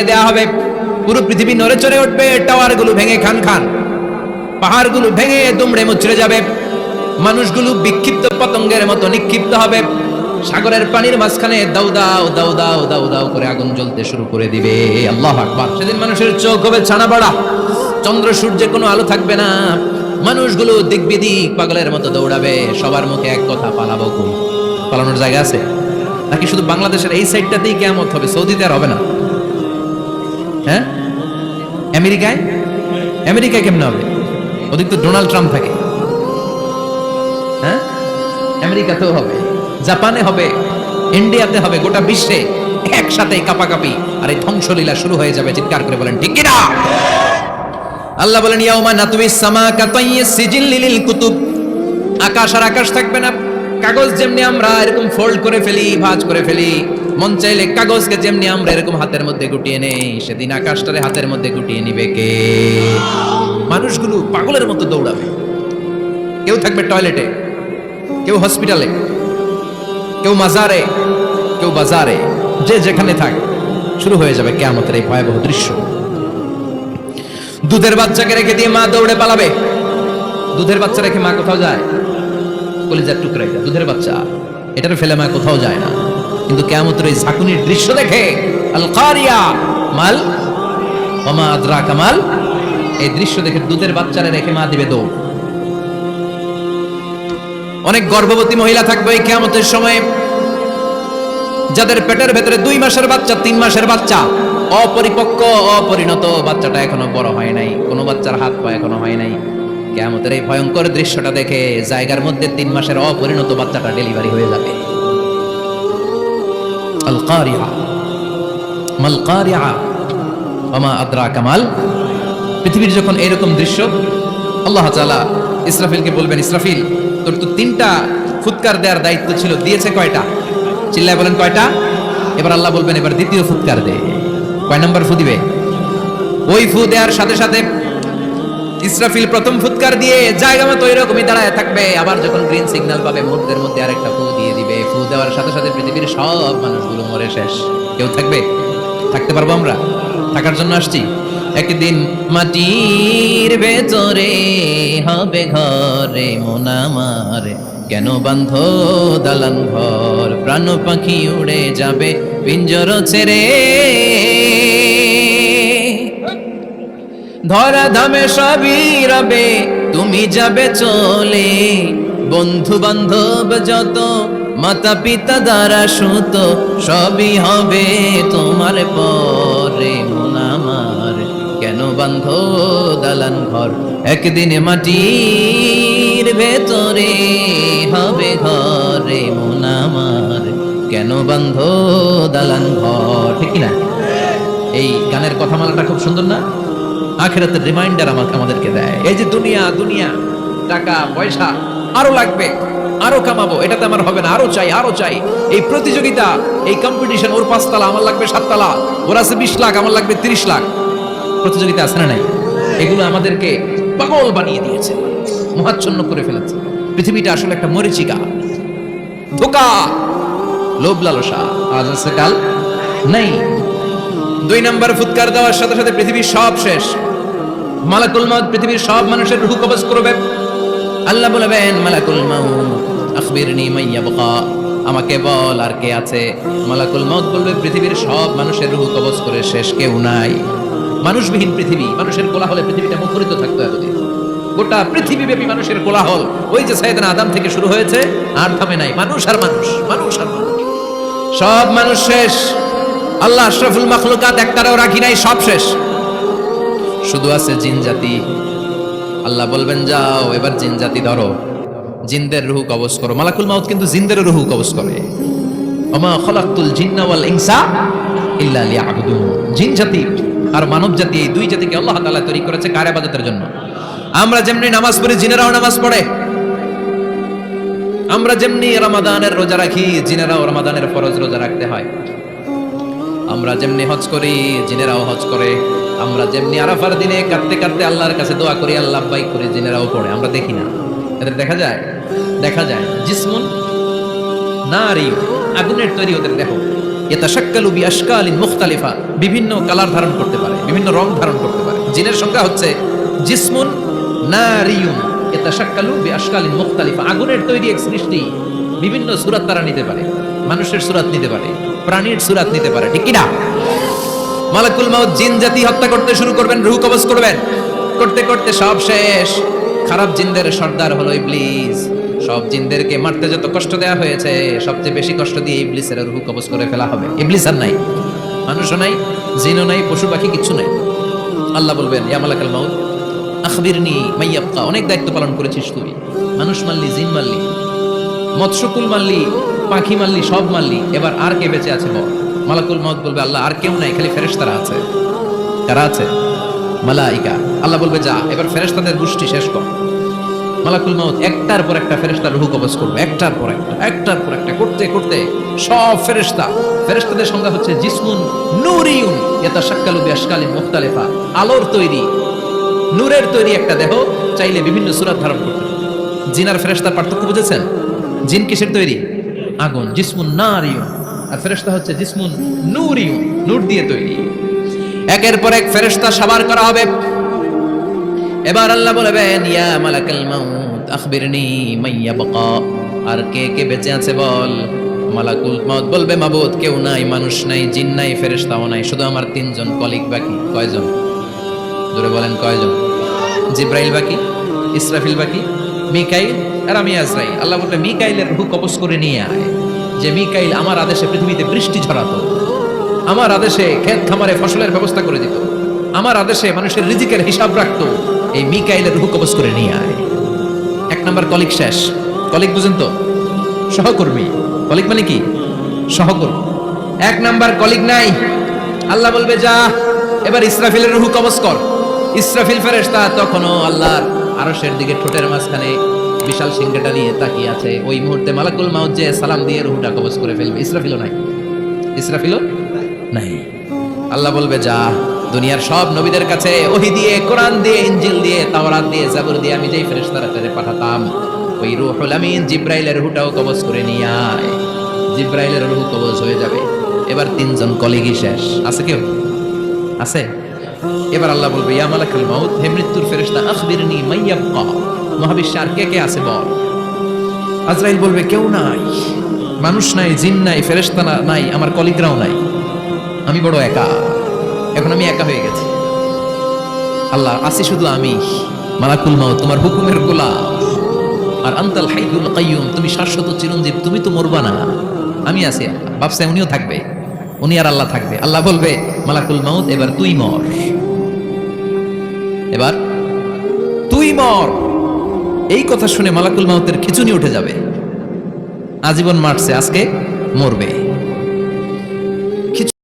দেয়া হবে, পুরো পৃথিবী নড়ে চড়ে উঠবে, টাওয়ারগুলো ভেঙে খান খান, পাহাড়গুলো ভেঙে দুমড়ে মুচড়ে যাবে, মানুষগুলো বিক্ষিপ্ত পতঙ্গের মতো নিক্ষিপ্ত হবে, সাগরের পানির মাঝখানে দাউ দাউ দাউ দাউ দাউ দাউ করে আগুন জ্বলতে শুরু করে দিবে। আল্লাহু আকবার। সেদিন মানুষের চোখ হবে ছানা বড়া, চন্দ্র সূর্যের কোনো আলো থাকবে না, মানুষগুলো দিক বিদিক পাগলের মতো দৌড়াবে, সবার মুখে এক কথা, পালাবো কোন। পালানোর জায়গা আছে নাকি শুধু বাংলাদেশের এই সাইডটাতেই কিয়ামত হবে? সৌদিতে আর হবে না? হ্যাঁ, আমেরিকায় কেমনে হবে? ওদিক তো ডোনাল্ড ট্রাম্প থাকে। হ্যাঁ, আমেরিকাতেও হবে, জাপানে হবে, ইন্ডিয়াতে হবে, গোটা বিশ্বে একসাথে কাপাকাপি আর এই ধ্বংসলীলা শুরু হয়ে যাবে। চিৎকার করে বলেন ঠিক কিনা? আল্লাহ বলেন ইয়াউমা নাতুইস সামা কাতাইয়িস সিজিল লিল কুতুব। আকাশ আর আকাশ থাকবে না। কাগজ যেমনি আমরা এরকম ফোল্ড করে ফেলি, ভাঁজ করে ফেলি, মন চাইলে কাগজকে যেমনি আমরা এরকম হাতের মধ্যে গুটিয়ে নেই, সেদিন আকাশটারে হাতের মধ্যে গুটিয়ে নিবে কে? মানুষগুলো পাগলের মতো দৌড়াবে। কেউ থাকবে টয়লেটে, কেউ হসপিটালে, কেউ মাজারে, কেউ বাজারে, যে যেখানে থাক, শুরু হয়ে যাবে কিয়ামতের এই ভয়াবহ দৃশ্য। দুধের বাচ্চাকে রেখে দিয়ে মা দৌড়ে পালাবে। দুধের বাচ্চা রেখে মা কোথাও যায়? কলিজার টুকরা এটা দুধের বাচ্চা, এটারে ফেলে মা কোথাও যায় না। কিন্তু কিয়ামতের এই ঝাঁকুনির দৃশ্য দেখে আল কারিয়া মাল ওমা আদরাকা মাল, এই দৃশ্য দেখে দুধের বাচ্চারে রেখে মা দিবে দৌড়। অনেক গর্ভবতী মহিলা থাকবে এই কিয়ামতের সময়, যাদের পেটের ভেতরে 2 মাসের বাচ্চা, 3 মাসের বাচ্চা, অপরিপক্ক অপরিণত, বাচ্চাটা এখনো বড় হয় নাই, কোনো বাচ্চার হাত পা এখনো হয় নাই। কিয়ামতের এই ভয়ঙ্কর দৃশ্যটা দেখে জায়গার মধ্যে 3 মাসের অপরিণত বাচ্চাটা ডেলিভারি হয়ে যাবে। আল কারিয়া মাল কারিয়া ওমা আদরাকা মাল। পৃথিবীর যখন এরকম দৃশ্য, আল্লাহ তাআলা ইসরাফিলকে বলবেন, ইসরাফিল তোর তো 3টা ফুৎকার দেওয়ার দায়িত্ব ছিল, দিয়েছে কয়টা? চিল্লায় বলেন কয়টা? এবার আল্লাহ বলবেন এবার দ্বিতীয় ফুৎকার দে। কয় নাম্বার ফু দিবে? ওই ফু দেওয়ার সাথে সাথে ইসরাফিল প্রথম ফুৎকার দিয়ে জায়গা মতো এরকমই দাঁড়ায় থাকবে, আবার যখন গ্রিন সিগন্যাল পাবে মুহূর্তের মধ্যে আরেকটা ফু দিয়ে দিবে। ফু দেওয়ার সাথে সাথে পৃথিবীর সব মানুষগুলো মরে শেষ। কেউ থাকবে? থাকতে পারবো আমরা? থাকার জন্য আসছি। একদিন মাটির ভেতরে হবে ঘরে মন আমার, কেন বান্ধ দালান ঘর, প্রাণ পাখি উড়ে যাবে পিঞ্জর ছেড়ে, ধরা ধামে সবই রবে তুমি যাবে চলে, বন্ধু বান্ধব যত মাতা পিতা দ্বারা সুত, সবই হবে তোমার পরে মন আমার, কেন বান্ধ দালান ঘর, একদিন মাটির ভেতরে হবে ঘরে মন আমার, কেন বান্ধ দালান ঘর। ঠিক না? এই গানের কথামালাটা খুব সুন্দর না? আখিরাতের রিমাইন্ডার আমাদেরকে দেয়। এই যে দুনিয়া দুনিয়া, টাকা পয়সা আরো লাগবে, আরো কামাবো, এটাতে আমার হবে না, আরো চাই আরো চাই। এই প্রতিযোগিতা, এই কম্পিটিশন, ওর 5 তলা আমার লাগবে 7 তলা, ওর আছে 20 লাখ আমার লাগবে 30 লাখ, প্রতিযোগিতা আছে না নাই? এগুলো আমাদেরকে পাগল বানিয়ে দিয়েছে, মোহাচ্ছন্ন করে ফেলেছে। পৃথিবীটা আসলে একটা মরিচিকা, ধোঁকা, লোভ লালসা, আজ আছে কাল নাই। 2 নাম্বার ফুৎকার দেওয়ার সাথে সাথে পৃথিবীর সব শেষ। মালাকুল মাউত পৃথিবীর সব মানুষের রূহ কবজ করবে। আল্লাহ বলবেন মালাকুল মাউত আখবিরনি মান ইয়াবকা, আমাকে বল আর কে আছে। মালাকুল মাউত বলবে পৃথিবীর সব মানুষের রূহ কবজ করে শেষ, কেউ নাই। মানুষবিহীন পৃথিবী, মানুষের কোলাহলে পৃথিবীটা মুখরিত থাকতো এতদিন। গোটা পৃথিবীব্যাপী মানুষের কোলাহল, ওই যে সাইয়েদনা আদম থেকে শুরু হয়েছে, আর থামে নাই। মানুষ আর মানুষ, মানুষ আর মানুষ, সব মানুষ শেষ। আল্লাহ আশরাফুল মাখলুকাত একটারও রাখি নাই, সব শেষ। শুধু আছে জিন জাতি। আল্লাহ বলবেন যাও এবার জিন জাতি ধরো, জিনদের রূহ কবজ করো। মালাকুল মাউত কিন্তু জিনদের রূহ কবজ করে। ওমা খলাকতুল জিন্না ওয়াল ইনসা ইল্লা লিয়াবুদুন। জিন জাতি আর মানব জাতি, এই 2 জাতিকে আল্লাহ তাআলা তৈরি করেছে কার ইবাদতের জন্য। আমরা যেমনি নামাজ পড়ি, জিনেরাও নামাজ পড়ে। আমরা যেমনি রমাদানের রোজা রাখি, জিনেরাও রমাদানের ফরজ রোজা রাখতে হয়। আমরা যেমনি হজ করি, জিনেরাও হজ করে। আমরা যেমনি আরাফার দিনে কাঁদতে কাঁদতে আল্লাহর কাছে দোয়া করি, আল্লাহ লাব্বাইক করি, জিনেরাও পড়ে। আমরা দেখি না, এদের দেখা যায়? দেখা যায়। জিসমুন নারী, আগুনের তৈরি ওদের দেহ। ইয়াতাশাক্কালু বিআশকালিন মুখতালিফা, বিভিন্ন কালার ধারণ করতে পারে, বিভিন্ন রং ধারণ করতে পারে। জিনের সংখ্যা হচ্ছে জিসমুন নারিয়ুন ইয়াতাশাক্কালু বিআশকালিন মুখতালিফা, আগুনের তৈরি এক সৃষ্টি, বিভিন্ন সূরত তারা নিতে পারে, মানুষের সূরত নিতে পারে, প্রাণীর সূরত নিতে পারে, ঠিক কি না? মালাকুল মাউত জিন জাতি হত্যা করতে শুরু করবেন, রূহ কবজ করবেন, করতে করতে সব শেষ। খারাপ জিনদের সর্দার হলো ইবলিস। সব জিনদেরকে মারতে যত কষ্ট দেওয়া হয়েছে, সবচেয়ে বেশি কষ্ট দিয়ে ইবলিসের রূহ কবজ করে ফেলা হবে। ইবলিস আর নাই, মানুষও নাই, জিনও নাই, পশু পাখি কিচ্ছু নাই। আল্লাহ বলবেন, ইয়া মালাকুল মাউত আখবিরনি মাইয়াবকা, অনেক দায়িত্ব পালন করেছিস তুই, মানুষ মারলি, জিন মারলি, মৎস্যকুল মারলি, পাখি মারলি, সব মারলি, এবার আর কে বেঁচে আছে বল। মালাকুল মাউত বলবে, আল্লাহ আর কেউ নাই, খালি ফেরেশতারা আছে। কারা আছে? মালাইকা। আল্লাহ বলবে, যা এবার ফেরেশতাদের গোষ্ঠী শেষ কর। মালাকুল মাউত একটার পর একটা ফেরেশতার রূহ কবজ করবে, একটার পর একটা, একটার পর একটা করতে করতে সব ফেরেশতা, ফেরেশতাদের সংখ্যা হচ্ছে জিসমুন নূরিয়ুন ইয়াতাশাক্কালু বিআশকালিন মুখতালিফা, আলোর তৈরি, নূরের তৈরি একটা দেহ, চাইলে বিভিন্ন সূরত ধারণ করতে পারে। জিন আর ফেরেশতার পার্থক্য বুঝেছেন? জিন কিসের তৈরি? আগুন, জিসমুন নারিয়ুন, আর ফেরেশতা হচ্ছে জিসমুন নূরিয়ুন, নূর দিয়ে তৈরি। একের পর এক ফেরেশতা সাবার করা হবে। এবার আল্লাহ বলবেন, ইয়া মালাকাল মাউত আখবিরনি মাইয়াবকা, আর কে কে বেঁচে আছে বল। মালাকুল মাউত বলবে, মাবুদ কেউ নাই, মানুষ নাই, জিন নাই, ফেরেশতাও নাই, শুধু আমার তিনজন কলিগ বাকি। কয়জন? জোরে বলেন কয়জন? জিব্রাইল বাকি, ইসরাফিল বাকি, মিকাইল আর আমি আজরাইল। আল্লাহ বলবে, মিকাইলের রূহ কবজ করে নিয়ে আয়। যে মিকাইল আমার আদেশে পৃথিবীতে বৃষ্টি ঝরাতো, আমার আদেশে ক্ষেত খামারে ফসলের ব্যবস্থা করে দিত, আমার আদেশে মানুষের রিজিকের হিসাব রাখতো, এই মিকাইলের রূহ কবজ করে নিয়ে আয়। এক নাম্বার কলিগ শেষ। কলিগ বুঝেন তো? সহকর্মী। কলিগ মানে কি? সহকর্মী। এক নাম্বার কলিগ নাই। আল্লাহ বলবে, যা এবার ইসরাফিলের রূহ কবজ কর। ইসরাফিল ফেরেশতা তখনও আল্লাহর আরশের দিকে ঠোঁটের মাঝখানে বিশাল সিংহটা নিয়ে তাকিয়ে আছে। ওই মুহূর্তে মালাকুল মাউত যে সালাম দিয়ে রূহটা কবজ করে ফেলবে। ইসরাফিলও নাই, ইসরাফিলও নাই। আল্লাহ বলবে, যা দুনিয়ার সব নবীদের কাছে ওহী দিয়ে, কোরআন দিয়ে, ইনজিল দিয়ে, তাওরাত দিয়ে, জাবুর দিয়ে আমি যেই ফেরেশতাদের পাঠাতাম, ওই রূহুল আমিন জিব্রাইলের রূহটাও কবজ করে নিয়ে আয়। জিব্রাইলের রূহ কবজ হয়ে যাবে। এবার তিনজন কলিগই শেষ। আছে কেউ? আছে? এবার আল্লাহ বলবে, ইয়া মালাকুল মাউত, হে মৃত্যুর ফেরেশতা, আখবিরনি মাইয়াবকা, মহাবিশ্বে আর কে কে আছে বল। আজরাইল বলবে, কেউ নাই, মানুষ নাই, জিন নাই, ফেরেশতা নাই, আমার কলিগরাও নাই, আমি বড় একা, এখন আমি একা হয়ে গেছি। আল্লাহ, আসি শুধু আমি। মালাকুল মাউত, তোমার হুকুমের গোলাম, আর আনতাল হাইয়ুল কাইয়ুম, তুমি শাশ্বত চিরঞ্জীব, তুমি তো মরবা না, আমি আছি। ভাবছে উনিও থাকবে, উনি আর আল্লাহ থাকবে। আল্লাহ বলবে, মালাকুল মাউত এবার তুই মর, এবার তুই মর। এই কথা শুনে মালাকুল মাউতের খিচুনি উঠে যাবে। আজীবন মারছে, আজকে মরবে।